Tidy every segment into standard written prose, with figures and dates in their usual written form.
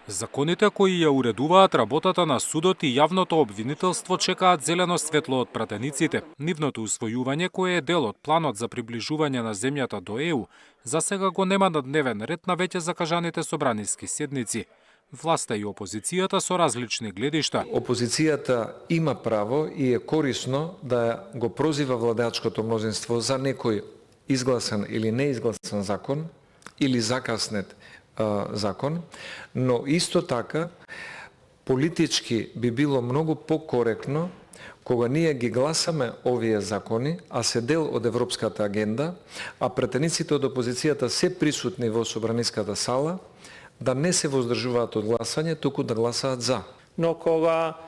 Законите кои ја уредуваат работата на судот и јавното обвинителство чекаат зелено светло од пратениците. Нивното усвојување, кое е дел од планот за приближување на земјата до ЕУ, за сега го нема на дневен ред на веќе закажаните собраниски седници. Власта и опозицијата со различни гледишта. Опозицијата има право и е корисно да го прозива владеачкото мнозинство за некој изгласан или неизгласан закон или закаснет закон, но исто така политички би било многу покоректно кога ние ги гласаме овие закони, а се дел од европската агенда, а претениците од опозицијата се присутни во собраниската сала, да не се воздржуваат од гласање, туку да гласаат за. Но кога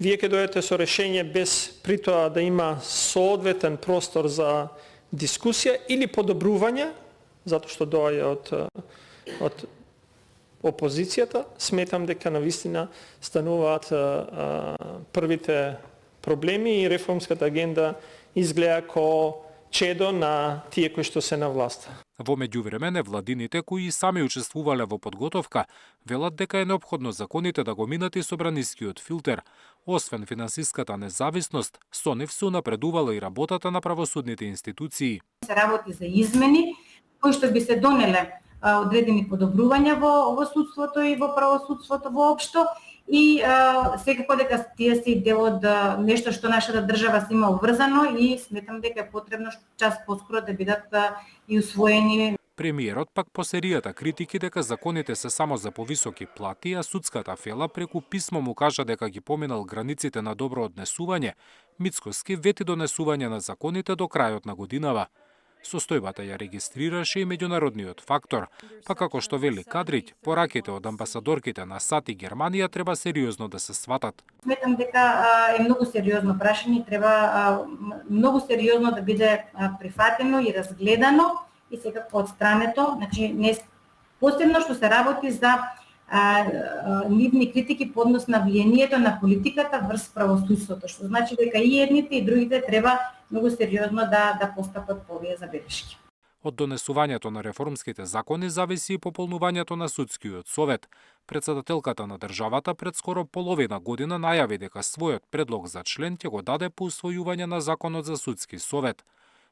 вие ќе дојдете со решение без при тоа да има соодветен простор за дискусија или подобрување, затоа што доаѓа од опозицијата, сметам дека навистина стануваат првите проблеми и реформската агенда изгледа ко чедо на тие кои што се на власт. Во меѓувреме, невладините кои сами учествувале во подготовка, велат дека е неопходно законите да го минат и собранискиот филтер. Освен финансиската независност, со нив се унапредувала и работата на правосудните институции. Се работи за измени кои што би се донеле одредени подобрувања во судството и во правосудството воопшто и секако дека тие се дел од нешто што нашата држава се има обврзано и сметам дека е потребно час поскоро да бидат и усвоени. Премиерот пак по серијата критики дека законите се само за повисоки плати, а судската фела преку писмо му кажа дека ги поминал границите на добро однесување, Мицкоски вети донесување на законите до крајот на годинава. Состојбата ја регистрираше и меѓународниот фактор, па како што вели Кадрич, пораките од амбасадорките на САД и Германија треба сериозно да се сватат. Сметам дека е многу сериозно прашање, треба многу сериозно да биде прифатено и разгледано и секако отстрането, значи не посебно што се работи за нивни критики по однос на влијанието на политиката врз правосудството, што значи дека и едните и другите треба многу сериозно да постапат по овие забелешки. Од донесувањето на реформските закони зависи и пополнувањето на судскиот совет. Претседателката на државата пред скоро половина година најави дека својот предлог за член ќе го даде по усвојување на законот за судски совет.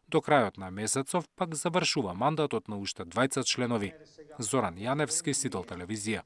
До крајот на месецов пак завршува мандатот на уште 20 членови. Зоран Јаневски, Сител телевизија.